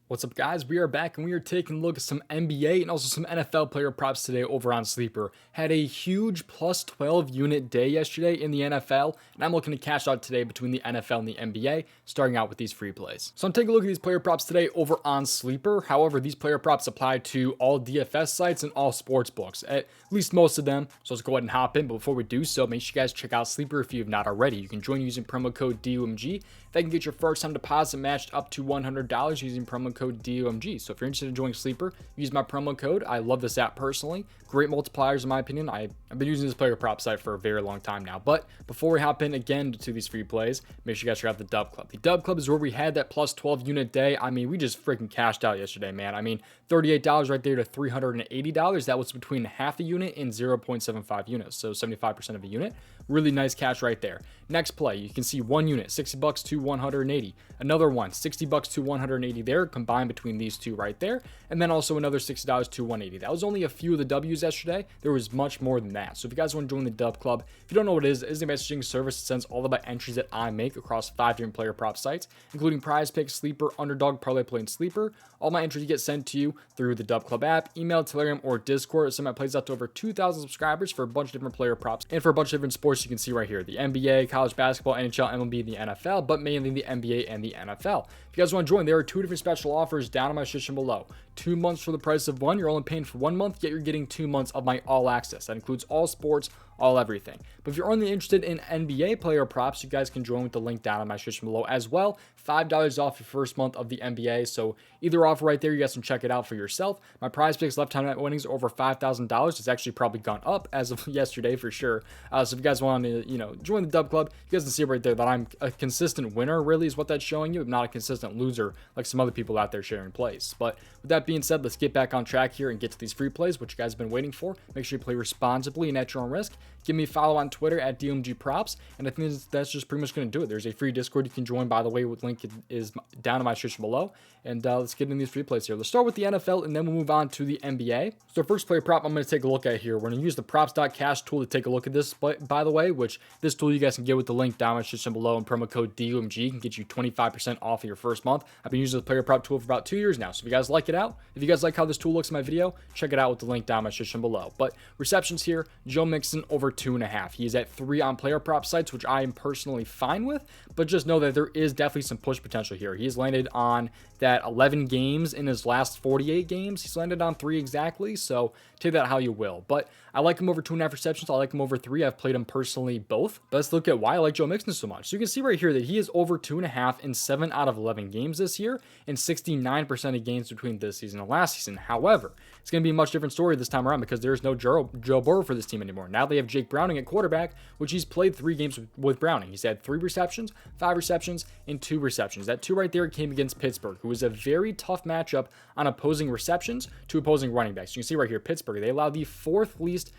What's up, guys? We are back and we are taking a look at some NBA and also some NFL player props today over on Sleeper. Had a huge plus 12 unit day yesterday in the NFL, and I'm looking to cash out today between the NFL and the NBA, starting out with these free plays. So I'm taking a look at these player props today over on Sleeper. However, these player props apply to all DFS sites and all sports books, at least most of them. So let's go ahead and hop in. But before we do so, make sure you guys check out Sleeper if you have not already. You can join using promo code DOMG. That can get your first time deposit matched up to $100 using promo code DOMG. So if you're interested in joining Sleeper, use my promo code. I love this app personally. Great multipliers in my opinion. I've been using this player prop site for a very long time now. But before we hop in again to these free plays, make sure you guys check out the Dub Club. The Dub Club is where we had that plus 12 unit day. I mean, we just freaking cashed out yesterday, man. I mean, $38 right there to $380. That was between half a unit and 0.75 units. So 75% of a unit. Really nice cash right there. Next play, you can see one unit, $60 to 180. Another one, $60 to 180 there, combined between these two right there. And then also another $60 to 180. That was only a few of the W's yesterday. There was much more than that. So if you guys want to join the Dub Club, if you don't know what it is a messaging service that sends all of my entries that I make across 5 different player prop sites, including prizepicks, Sleeper, Underdog, Parlay Play, and Sleeper. All my entries get sent to you through the Dub Club app, email, Telegram, or Discord. Some of my plays out to over 2,000 subscribers for a bunch of different player props and for a bunch of different sports you can see right here. The NBA, college basketball, NHL, MLB, the NFL, but mainly the NBA and the NFL. If you guys want to join, there are 2 different special offers down in my description below. 2 months for the price of 1. You're only paying for 1 month, yet you're getting 2 months of my all access. That includes all sports, all everything. But if you're only interested in NBA player props, you guys can join with the link down in my description below as well. $5 off your first month of the NBA. So either offer right there, you guys can check it out for yourself. My prize picks lifetime net winnings are over $5,000. It's actually probably gone up as of yesterday for sure. So if you guys want to, join the Dub Club, you guys can see right there that I'm a consistent winner, really is what that's showing you. I'm not a consistent loser like some other people out there sharing plays. But with that being said, let's get back on track here and get to these free plays, which you guys have been waiting for. Make sure you play responsibly and at your own risk. Give me a follow on Twitter at DOMG Props, and I think that's just pretty much going to do it. There's a free Discord you can join, by the way, with link is down in my description below. And let's get into these free plays here. Let's start with the NFL, and then we'll move on to the NBA. So first player prop I'm going to take a look at here. We're going to use the props.cash tool to take a look at this, by the way, which this tool you guys can get with the link down in my description below, and promo code DOMG can get you 25% off of your first month. I've been using the player prop tool for about 2 years now, so if you guys like it out, if you guys like how this tool looks in my video, check it out with the link down in my description below. But receptions here, Joe Mixon over 2.5. He is at 3 on player prop sites, which I am personally fine with, but just know that there is definitely some push potential here. He's landed on that 11 games in his last 48 games. He's landed on 3 exactly, so take that how you will. But I like him over 2.5 receptions. I like him over 3. I've played him personally both. But let's look at why I like Joe Mixon so much. So you can see right here that he is over 2.5 in 7 out of 11 games this year, and 69% of games between this season and last season. However, it's going to be a much different story this time around because there's no Joe Burrow for this team anymore. Now they have Jake Browning at quarterback, which he's played 3 games with Browning. He's had 3 receptions, 5 receptions, and 2 receptions. That 2 right there came against Pittsburgh, who was a very tough matchup on opposing receptions to opposing running backs. You can see right here, Pittsburgh, they allowed the 4th least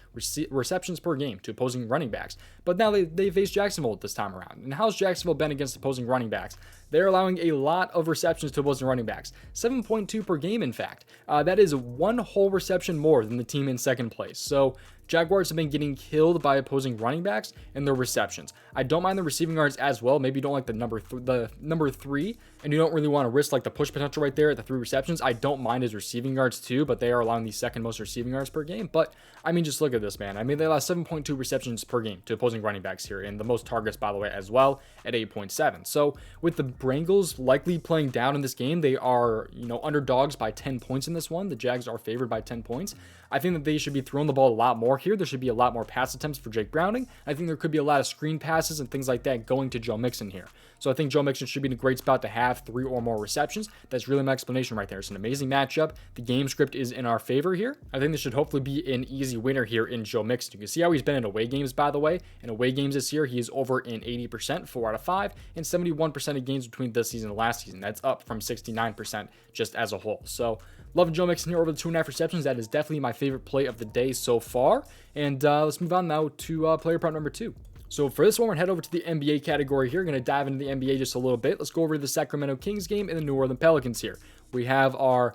receptions per game to opposing running backs. But now they face Jacksonville this time around. And how's Jacksonville been against opposing running backs? They're allowing a lot of receptions to opposing running backs. 7.2 per game, in fact. That is 1 whole reception more than the team in second place. So Jaguars have been getting killed by opposing running backs and their receptions. I don't mind the receiving yards as well. Maybe you don't like the number 3, and you don't really want to risk like the push potential right there at the 3 receptions. I don't mind his receiving yards too, but they are allowing the 2nd most receiving yards per game. But I mean, just look at this, man. I mean, they allow 7.2 receptions per game to opposing running backs here, and the most targets, by the way, as well at 8.7. So with the Bengals likely playing down in this game, they are underdogs by 10 points in this one. The Jags are favored by 10 points. I think that they should be throwing the ball a lot more here. There should be a lot more pass attempts for Jake Browning. I think there could be a lot of screen passes and things like that going to Joe Mixon here. So I think Joe Mixon should be in a great spot to have 3 or more receptions. That's really my explanation right there. It's an amazing matchup. The game script is in our favor here. I think this should hopefully be an easy winner here in Joe Mixon. You can see how he's been in away games, by the way. In away games this year, he is over in 80%, 4 out of 5, and 71% of games between this season and last season. That's up from 69% just as a whole. So loving Joe Mixon here over the 2.5 receptions. That is definitely my favorite play of the day so far. And let's move on now to player prop number 2. So for this one, we're going to head over to the NBA category here. We're going to dive into the NBA just a little bit. Let's go over to the Sacramento Kings game and the New Orleans Pelicans here. We have our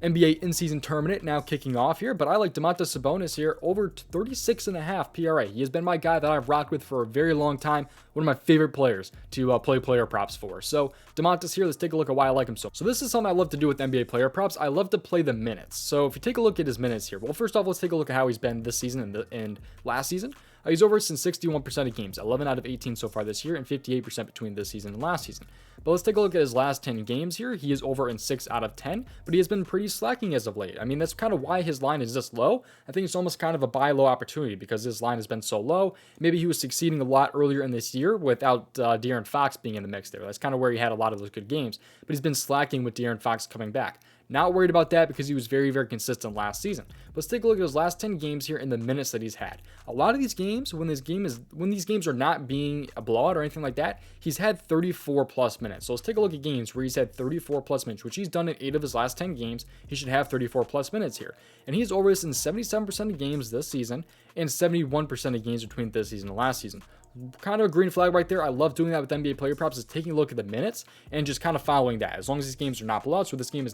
NBA in-season tournament now kicking off here, but I like Domantas Sabonis here over 36.5 PRA. He has been my guy that I've rocked with for a very long time. One of my favorite players to play player props for. So Domantas here, let's take a look at why I like him so. So this is something I love to do with NBA player props. I love to play the minutes. So if you take a look at his minutes here, well, first off, let's take a look at how he's been this season and last season. He's over in 61% of games, 11 out of 18 so far this year, and 58% between this season and last season. But let's take a look at his last 10 games here. He is over in 6 out of 10, but he has been pretty slacking as of late. I mean, that's kind of why his line is this low. I think it's almost kind of a buy low opportunity because his line has been so low. Maybe he was succeeding a lot earlier in this year without De'Aaron Fox being in the mix there. That's kind of where he had a lot of those good games, but he's been slacking with De'Aaron Fox coming back. Not worried about that because he was very, very consistent last season. But let's take a look at his last 10 games here in the minutes that he's had. A lot of these games, when these games are not being a blowout or anything like that, he's had 34 plus minutes. So let's take a look at games where he's had 34 plus minutes, which he's done in 8 of his last 10 games. He should have 34 plus minutes here. And he's over this in 77% of games this season and 71% of games between this season and last season. Kind of a green flag right there. I love doing that with NBA player props, is taking a look at the minutes and just kind of following that. As long as these games are not blowouts, so this game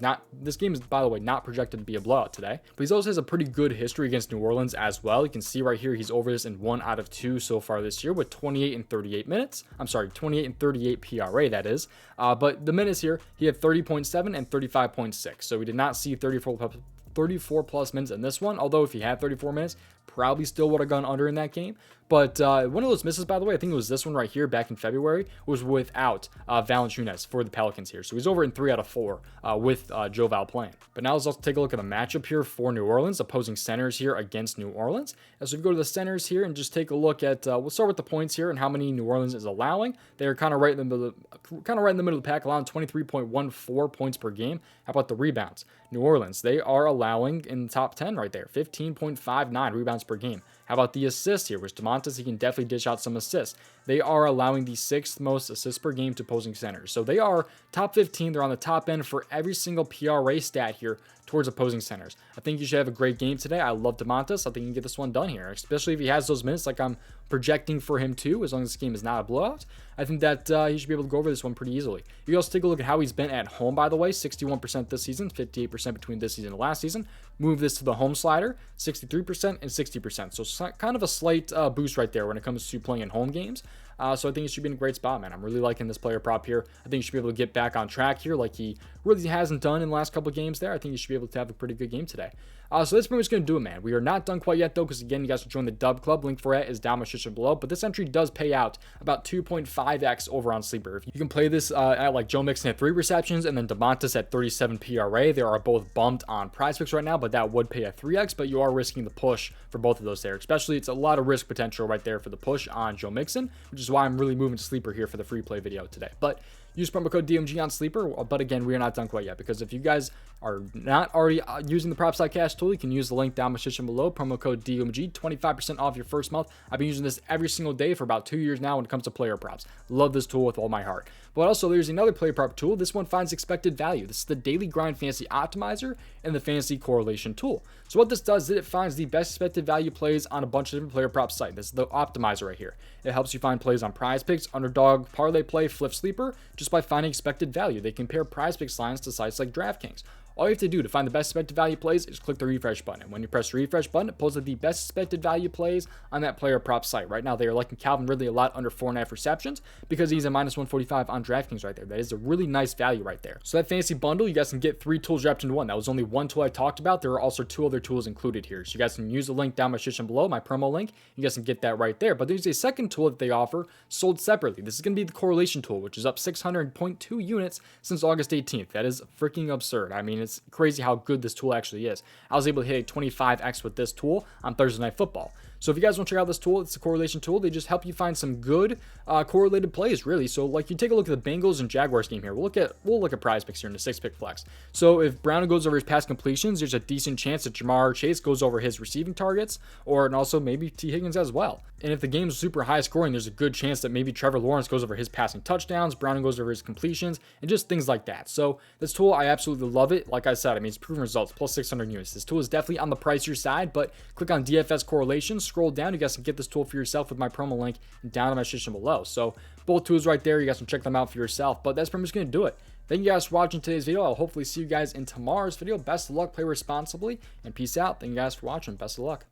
is, by the way, not projected to be a blowout today. But he also has a pretty good history against New Orleans as well. You can see right here, he's over this in 1 out of 2 so far this year with 28 and 38 minutes. I'm sorry, 28 and 38 PRA, that is. But the minutes here, he had 30.7 and 35.6. So we did not see 34 plus minutes in this one, although if he had 34 minutes, probably still would have gone under in that game. But one of those misses, by the way, I think it was this one right here back in February, was without Valanciunas for the Pelicans here. So he's over in 3 out of 4 with Joe Val playing. But now let's also take a look at the matchup here for New Orleans, opposing centers here against New Orleans. As we go to the centers here and just take a look at, we'll start with the points here and how many New Orleans is allowing. They're kind of right in the middle, of the pack, allowing 23.14 points per game. How about the rebounds? New Orleans, they are allowing in the top 10 right there, 15.59 rebounds per game. How about the assists here? Which Domantas, he can definitely dish out some assists. They are allowing the 6th most assists per game to opposing centers. So they are top 15. They're on the top end for every single PRA stat here towards opposing centers. I think you should have a great game today. I love Domantas. I think you can get this one done here, especially if he has those minutes like I'm projecting for him too, as long as this game is not a blowout. I think that he should be able to go over this one pretty easily. You also take a look at how he's been at home, by the way, 61% this season, 58% between this season and last season. Move this to the home slider, 63% and 60%. So kind of a slight boost right there when it comes to playing in home games. So I think it should be in a great spot, man. I'm really liking this player prop here. I think you should be able to get back on track here like he really hasn't done in the last couple of games there. I think you should be able to have a pretty good game today. So that's pretty much going to do it, man. We are not done quite yet, though, because, again, you guys can join the Dub Club. Link for it is down in the description below. But this entry does pay out about 2.5x over on Sleeper. If you can play this at, like, Joe Mixon at 3 receptions and then Domantas at 37 PRA. They are both bumped on prizepicks right now, but that would pay a 3x. But you are risking the push for both of those there. Especially, it's a lot of risk potential right there for the push on Joe Mixon, which is why I'm really moving to Sleeper here for the free play video today. But use promo code DOMG on Sleeper. But again, we are not done quite yet, because if you guys are not already using the Props.Cash tool, you can use the link down in the description below. Promo code DOMG, 25% off your first month. I've been using this every single day for about 2 years now when it comes to player props. Love this tool with all my heart. But also, there's another player prop tool. This one finds expected value. This is the Daily Grind Fantasy Optimizer and the Fantasy Correlation Tool. So what this does is it finds the best expected value plays on a bunch of different player prop sites. This is the optimizer right here. It helps you find plays on prizepicks, underdog, parlay play, flip sleeper, just by finding expected value. They compare prizepicks lines to sites like DraftKings. All you have to do to find the best expected value plays is click the refresh button. And when you press the refresh button, it pulls up the best expected value plays on that player prop site. Right now, they are liking Calvin Ridley a lot under 4.5 receptions because he's a -145 on DraftKings right there. That is a really nice value right there. So that fantasy bundle, you guys can get 3 tools wrapped into one. That was only one tool I talked about. There are also 2 other tools included here. So you guys can use the link down in the description below, my promo link. You guys can get that right there. But there's a second tool that they offer sold separately. This is going to be the correlation tool, which is up 600.2 units since August 18th. That is freaking absurd. I mean, it's crazy how good this tool actually is. I was able to hit a 25x with this tool on Thursday Night Football. So if you guys want to check out this tool, it's a correlation tool. They just help you find some good correlated plays, really. So like you take a look at the Bengals and Jaguars game here. We'll look at prizepicks here in the 6-pick flex. So if Brown goes over his pass completions, there's a decent chance that Jamar Chase goes over his receiving targets, and also maybe T. Higgins as well. And if the game's super high scoring, there's a good chance that maybe Trevor Lawrence goes over his passing touchdowns, Brown goes over his completions, and just things like that. So this tool, I absolutely love it. Like I said, I mean, it's proven results, plus 600 units. This tool is definitely on the pricier side, but click on DFS correlation, scroll down. You guys can get this tool for yourself with my promo link down in my description below. So both tools right there. You guys can check them out for yourself. But that's pretty much going to do it. Thank you guys for watching today's video. I'll hopefully see you guys in tomorrow's video. Best of luck, play responsibly, and peace out. Thank you guys for watching. Best of luck.